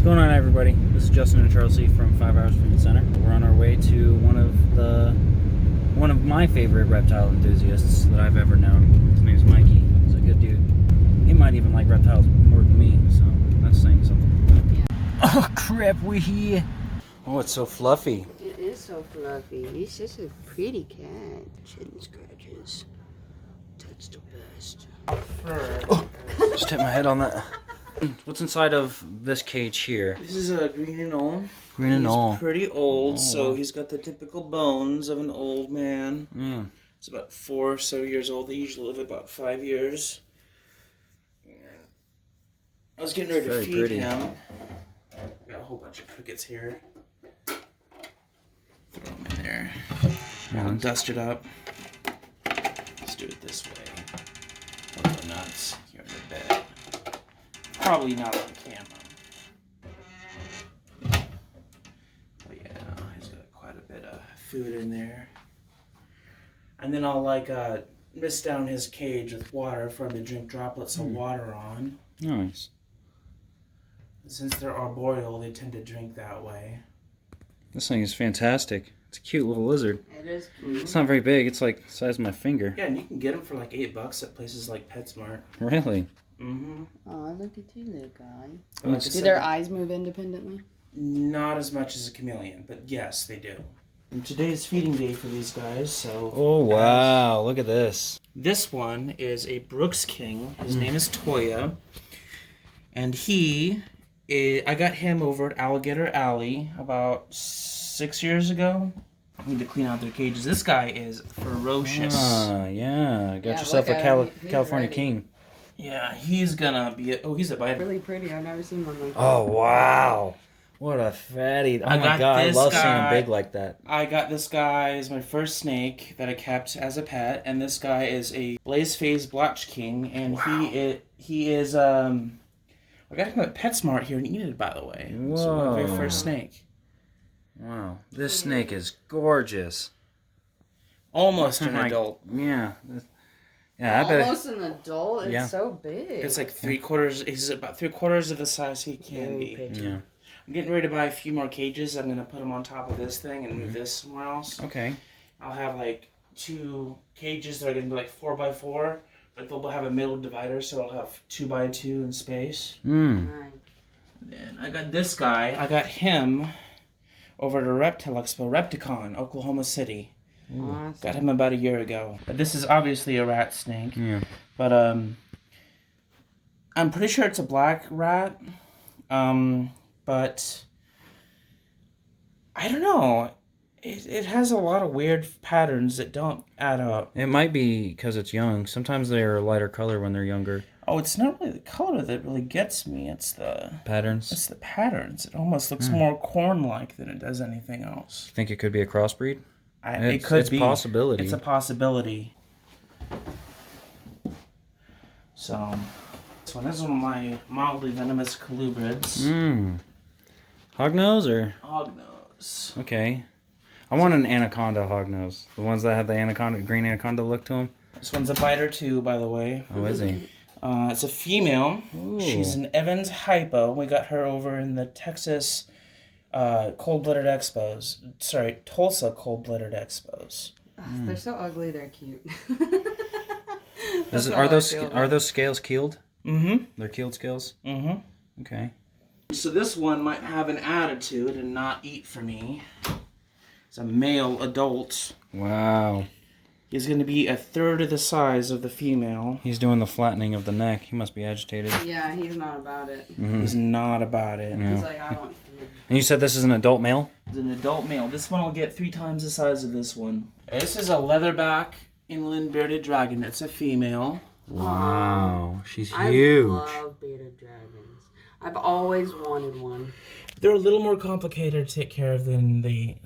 What's going on, everybody? This is Justin and Chaels from 5 Hours from the Center. We're on our way to one of my favorite reptile enthusiasts that I've ever known. His name's Mikey. He's a good dude. He might even like reptiles more than me, so that's saying something. Yeah. Oh crap, we're here. Oh, it's so fluffy. It is so fluffy. He's just a pretty cat. Shedding scratches. That's the best. Oh, just hit my head on that. What's inside of this cage here? This is a green and old. Green and old. He's pretty old, so wow. he's got the typical bones of an old man. Yeah. He's about 4 or so years old. They usually live about 5 years. I was getting ready to feed him. Got a whole bunch of crickets here. Throw them in there. I'll dust it up. Let's do it this way. Oh, the nuts. You're in the bed. Probably not on camera. But yeah, he's got quite a bit of food in there. And then I'll mist down his cage with water for him to drink droplets of water on. Nice. Since they're arboreal, they tend to drink that way. This thing is fantastic. It's a cute little lizard. It is cute. It's not very big. It's like the size of my finger. Yeah, and you can get them for like $8 at places like PetSmart. Really? Mm-hmm. Oh, look at you, little guy. Like I Do said, their eyes move independently? not as much as a chameleon, but yes, they do. And today's feeding day for these guys, so... Oh, wow. Look at this. This one is a Brooks King. His name is Toya. And I got him over at Alligator Alley about 6 years ago. I need to clean out their cages. This guy is ferocious. Ah, yeah. Got Yeah, yourself look a at him. He's California ready. King. Yeah, he's gonna be he's a biter. Really pretty. I've never seen one like that. Oh, wow. What a fatty. Oh, I my got God. I this love seeing guy. them big like that. I got this guy as my first snake that I kept as a pet, and this guy is a blaze-faced blotch king, and he is I got him at PetSmart here in Enid, by the way. It's my very Whoa. first snake. Wow. This snake is gorgeous. Almost an My- adult. Yeah. Yeah, I bet. Almost an adult. It's Yeah. so big. It's like 3/4. He's about 3/4 of the size he can be. Yeah. I'm getting ready to buy a few more cages. I'm gonna put them on top of this thing and move this somewhere else. Okay. I'll have like 2 cages that are gonna be like 4x4, but they'll have a middle divider, so I'll have 2x2 in space. Mm. Nice. Then I got this guy. I got him over at a Reptile Expo, Repticon, Oklahoma City. Awesome. Got him about a year ago. But this is obviously a rat snake. Yeah. But I'm pretty sure it's a black rat. But I don't know. It has a lot of weird patterns that don't add up. It might be because it's young. Sometimes they're a lighter color when they're younger. Oh, it's not really the color that really gets me. It's the Patterns. patterns. It almost looks more corn-like than it does anything else. Think it could be a crossbreed? It could it's be. a possibility. It's a possibility. So, this one is one of my mildly venomous colubrids. Mm. Hognose or? Hognose. Okay. I want an anaconda hognose. The ones that have the anaconda, green anaconda look to them. This one's a biter too, by the way. Oh, is he? It's a female. Ooh. She's an Evans Hypo. We got her over in the Texas Cold-Blooded Expos. Sorry, Tulsa Cold-Blooded Expos. Ugh, they're so ugly. They're cute. Are those scales keeled? Mm-hmm. They're keeled scales? Mm-hmm. Okay. So this one might have an attitude and not eat for me. It's a male adult. Wow. He's going to be 1/3 of the size of the female. He's doing the flattening of the neck. He must be agitated. Yeah, he's not about it. He's not about it. Yeah. He's like, I want food. And you said this is an adult male? It's an adult male. This one will get 3 times the size of this one. This is a leatherback inland bearded dragon. It's a female. Wow. She's I huge. love bearded dragons. I've always wanted one. They're a little more complicated to take care of than they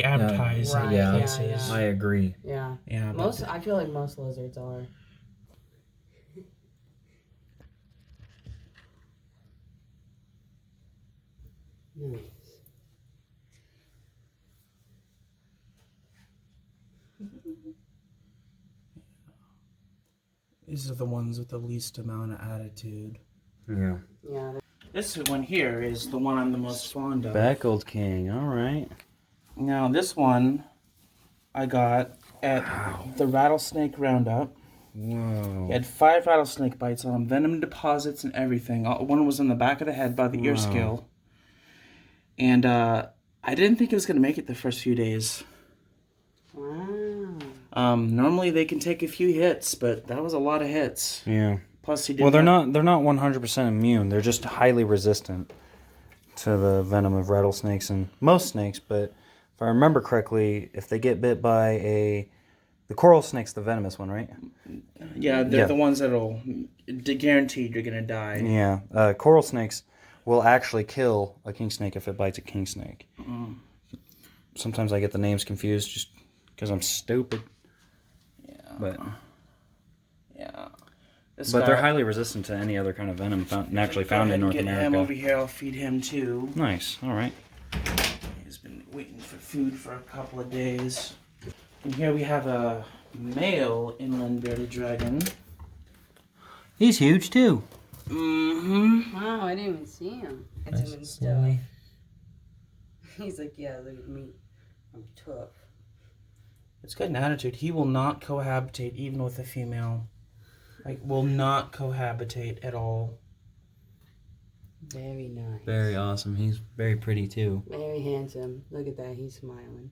advertise. Right, Yeah. yeah. I agree. Yeah. Yeah, but I feel like most lizards are. Nice. these are the ones with the least amount of attitude. Yeah. Yeah. This one here is the one I'm the most fond of. Speckled king. All right. Now this one I got at the Rattlesnake Roundup. Whoa. He had 5 rattlesnake bites on him, venom deposits and everything. One was on the back of the head by the ear scale. And I didn't think it was going to make it the first few days. Wow. Normally they can take a few hits, but that was a lot of hits. Yeah. Plus he did. Well, they're not 100% immune. They're just highly resistant to the venom of rattlesnakes and most snakes. But if I remember correctly, if they get bit by the coral snake's the venomous one, right? Yeah, they're the ones that'll guaranteed you're gonna die. Yeah. Coral snakes will actually kill a king snake if it bites a king snake. Sometimes I get the names confused just because I'm stupid. Yeah. But yeah. they're highly resistant to any other kind of venom naturally found in North America. Him over here. I'll feed him too. Nice. All right. He's been waiting for food for a couple of days. And here we have a male inland bearded dragon. He's huge too. Mm-hmm. Wow, I didn't even see him. It's him and stuff. He's like, yeah, look at me. I'm tough. It's got an attitude. He will not cohabitate even with a female. Like, will not cohabitate at all. Very nice. Very awesome. He's very pretty too. Very handsome. Look at that. He's smiling.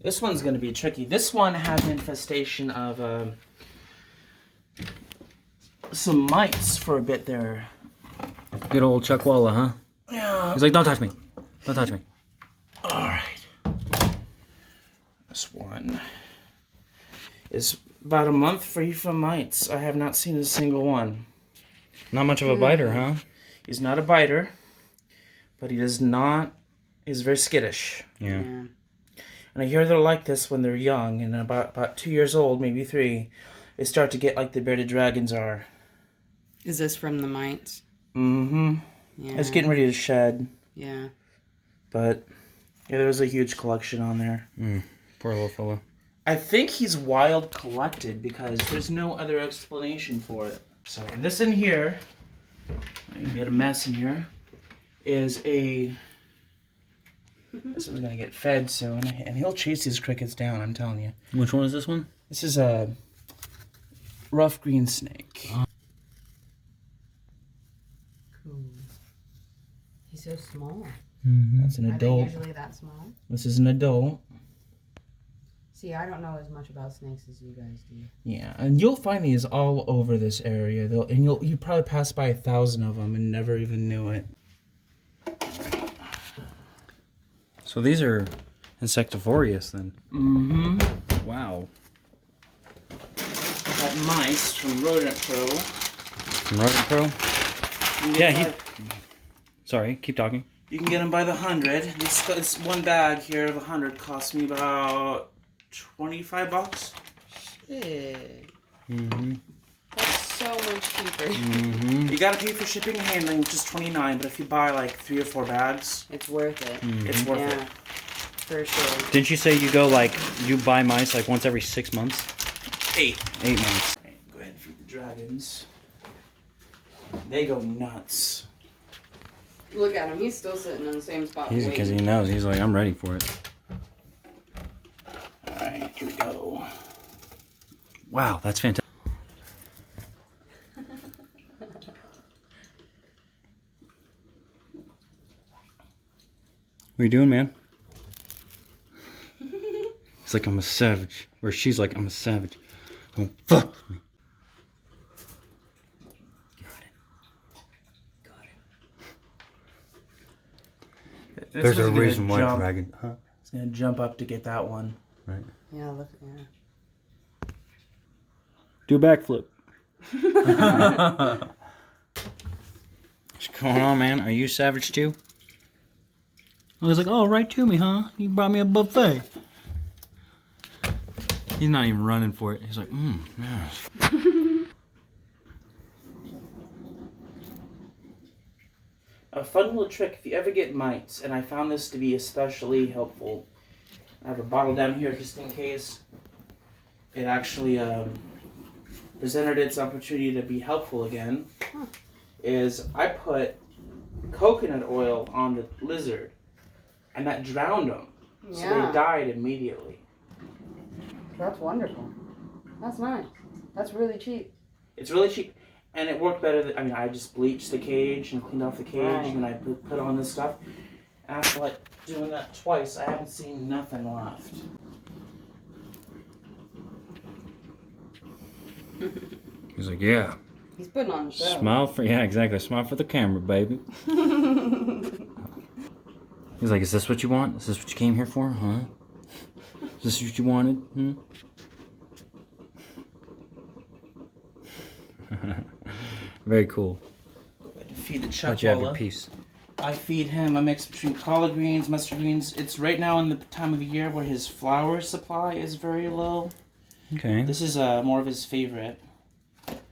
This one's going to be tricky. This one has an infestation of some mites for a bit there. Good old Chuckwalla, huh? Yeah. He's like, don't touch me. Don't touch me. All right. This one is about a month free from mites. I have not seen a single one. Not much of a biter, huh? He's not a biter, but he's very skittish. Yeah. And I hear they're like this when they're young, and about 2 years old, maybe 3, they start to get like the bearded dragons are. Is this from the mites? Mm-hmm. Yeah. It's getting ready to shed. Yeah. But, yeah, there's a huge collection on there. Poor little fella. I think he's wild collected because there's no other explanation for it. So, this in here, I made a mess in here, is a... This one's going to get fed soon, and he'll chase these crickets down, I'm telling you. Which one is this one? This is a rough green snake. Cool. He's so small. That's an Are they adult. usually that small? This is an adult. See, I don't know as much about snakes as you guys do. Yeah, and you'll find these all over this area. You probably pass by 1,000 of them and never even knew it. So these are insectivorous then. Mm-hmm. Wow. Got mice from Rodent Pro. From Rodent Pro? Yeah, Sorry, keep talking. You can get them by the 100. This one bag here of 100 cost me about $25. Shit. Mm-hmm. That's so much cheaper. Mm-hmm. You gotta pay for shipping and handling, which is $29. But if you buy like 3 or 4 bags, It's worth it. it's worth Yeah. it. For sure. Didn't you say you buy mice like once every 6 months? 8. 8 months. Right, go ahead and feed the dragons. They go nuts. Look at him. He's still sitting in the same spot. Because he waiting. knows. He's like, I'm ready for it. Alright, here we go. Wow, that's fantastic. What are you doing, man? He's like, I'm a savage. Or she's like, I'm a savage. Don't fuck with me. There's a reason why dragon. Huh? It's gonna jump up to get that one. Right. Yeah, look. Yeah. Do a backflip. What's going on, man? Are you savage too? I was like, oh, right to me, huh? You brought me a buffet. He's not even running for it. He's like, yes. A fun little trick, if you ever get mites, and I found this to be especially helpful. I have a bottle down here just in case it actually presented its opportunity to be helpful again. is I put coconut oil on the lizard, and that drowned them. So they died immediately. That's wonderful. That's nice. That's really cheap. It's really cheap, and it worked better than, I mean, I just bleached the cage and cleaned off the cage, and then I put on this stuff. After like doing that twice, I haven't seen nothing left. He's like, yeah. He's putting on the show. Smile for, yeah, exactly. Smile for the camera, baby. He's like, is this what you want? Is this what you came here for? Huh? Is this what you wanted? Hmm? Very cool. Go ahead and feed the Let you have your Chaels. piece. I feed him a mix between collard greens, mustard greens. It's right now in the time of the year where his flour supply is very low. Okay. This is more of his favorite.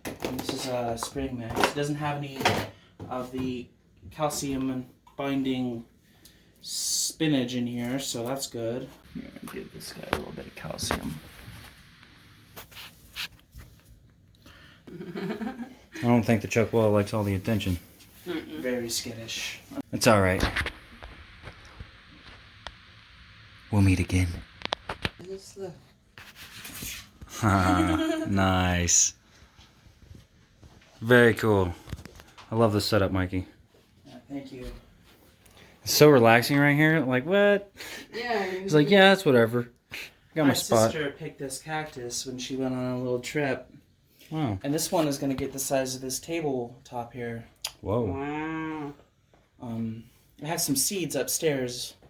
And this is spring mix. It doesn't have any of the calcium and binding spinach in here, so that's good. Here, give this guy a little bit of calcium. I don't think the Chaels likes all the attention. Very skittish. It's alright. We'll meet again. Just look. Nice. Very cool. I love this setup, Mikey. Yeah, thank you. It's so relaxing right here. Like, what? Yeah. He's like, yeah, that's whatever. Got my spot. sister picked this cactus when she went on a little trip. Wow. And this one is going to get the size of this tabletop here. Whoa. Wow. I have some seeds upstairs I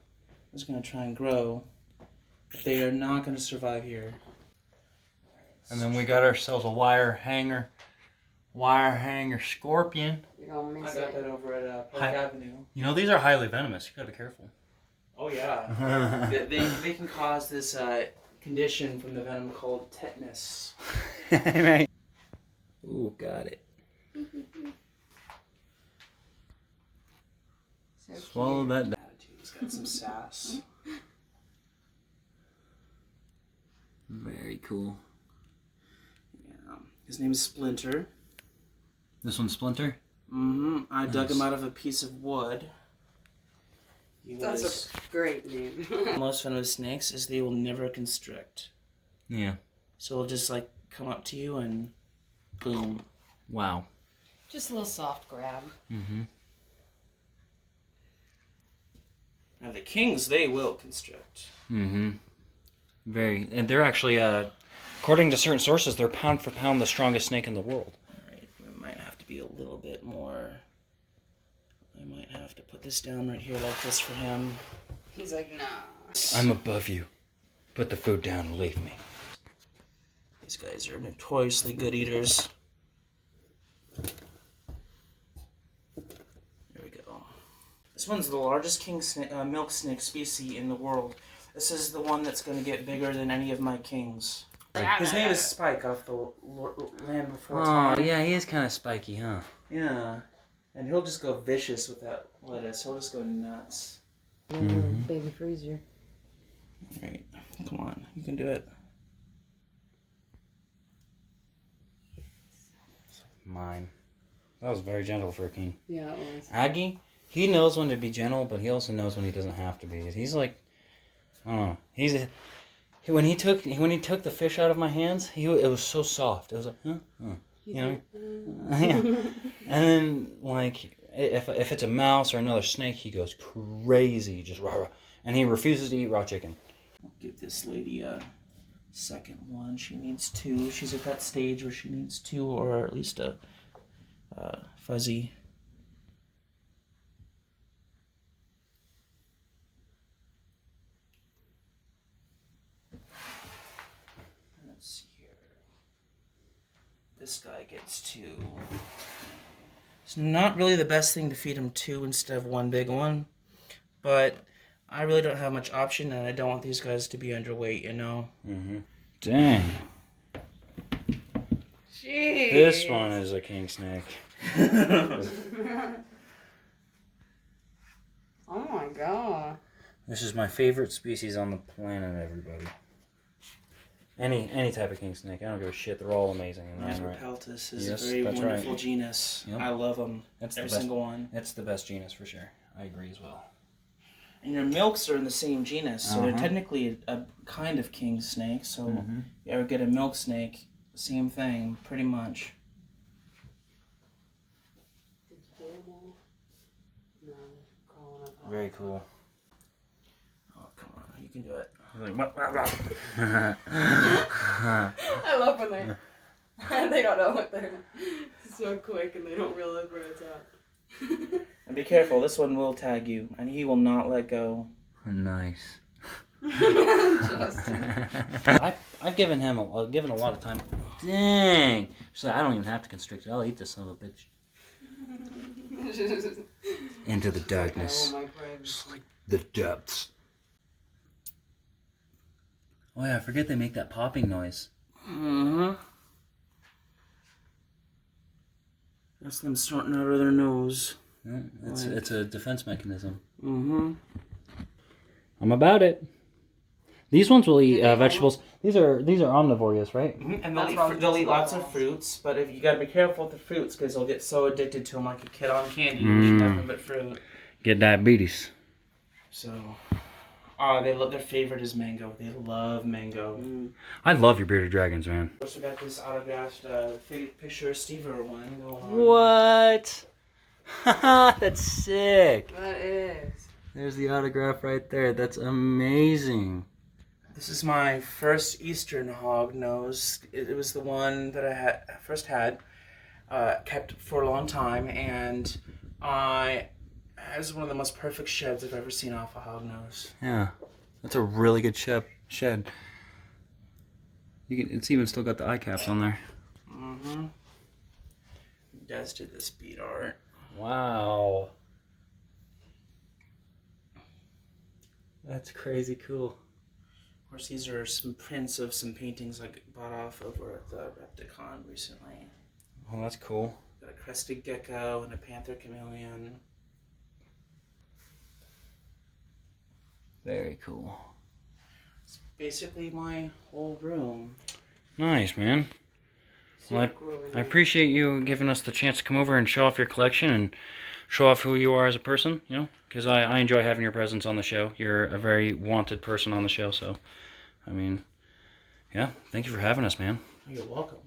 was going to try and grow. But they are not going to survive here. And then we got ourselves a wire hanger scorpion. You're gonna I miss got it. that over at Park Hi. Avenue. You know, these are highly venomous. You gotta be careful. Oh, yeah. they can cause this condition from the venom called tetanus. Right. Ooh, got it. So Swallow cute. that down. He's got some sass. Very cool. Yeah. His name is Splinter. This one's Splinter? Mm-hmm. I dug him Nice. out of a piece of wood. He was... That's a great name. Most venomous snakes is they will never constrict. Yeah. So it'll just like come up to you and boom. Wow. Just a little soft grab. Mm-hmm. Now the kings, they will constrict. Mm-hmm. Very. And they're actually, according to certain sources, they're pound for pound the strongest snake in the world. Alright, we might have to be a little bit more... I might have to put this down right here like this for him. He's like, nah. I'm above you. Put the food down and leave me. These guys are notoriously good eaters. There we go. This one's the largest king milk snake species in the world. This is the one that's going to get bigger than any of my kings. His name is Spike off the Land Before Time. Oh, yeah, he is kind of spiky, huh? Yeah. And he'll just go vicious with that lettuce. He'll just go nuts. Mhm. Baby freezer. Alright, come on. You can do it. Mine. That was very gentle for a king. Yeah, it was. Aggie, he knows when to be gentle, but he also knows when he doesn't have to be. He's like, I don't know. When he took the fish out of my hands, it was so soft. It was like, huh? You know? Yeah. And then like if it's a mouse or another snake, he goes crazy, just rah, rah. And he refuses to eat raw chicken. I'll give this lady a second one. She needs two. She's at that stage where she needs two, or at least a fuzzy. Let's see here. This guy gets two. It's not really the best thing to feed him two instead of one big one, but I really don't have much option, and I don't want these guys to be underweight, you know? Mm-hmm. Dang. Jeez. This one is a king snake. Oh my god. This is my favorite species on the planet, everybody. Any type of king snake. I don't give a shit. They're all amazing. Peltis is Yes, a very that's wonderful right. genus. Yep. I love them. That's Every the best, single one. It's the best genus for sure. I agree as well. And your milks are in the same genus, so they're Uh-huh. technically a kind of king snake. So Mhm. you ever get a milk snake, same thing, pretty much. Very cool. Oh, come on, you can do it. I love when they don't know what they're so quick and they don't realize where it's at. And be careful, this one will tag you, and he will not let go. Nice. Justin. I've given him a lot of time. Dang. So I don't even have to constrict it. I'll eat this son of a bitch. Into the darkness. The depths. Oh yeah, I forget they make that popping noise. Mm-hmm. That's them snorting out of their nose. Yeah, it's a defense mechanism. Mm-hmm. I'm about it. These ones will eat vegetables. These are omnivores, right? Mm-hmm. And they'll eat lots of fruits, but if you gotta be careful with the fruits because they'll get so addicted to them like a kid on candy. You eat nothing but fruit. Get diabetes. So, their favorite is mango. They love mango. I love your bearded dragons, man. We also got this autographed picture of Steve one going on. What? That's sick. That is. There's the autograph right there. That's amazing. This is my first Eastern hog nose. It was the one that I first had, kept for a long time, and it was one of the most perfect sheds I've ever seen off a hog nose. Yeah, that's a really good shed. It's even still got the eye caps on there. Mm-hmm. Des did this bead art. Wow. That's crazy cool. Of course, these are some prints of some paintings I bought off over at the Repticon recently. Oh, that's cool. Got a crested gecko and a panther chameleon. Very cool. It's basically my whole room. Nice, man. Well, I appreciate you giving us the chance to come over and show off your collection and show off who you are as a person, you know, because I enjoy having your presence on the show. You're a very wanted person on the show, so, I mean, yeah, thank you for having us, man. You're welcome.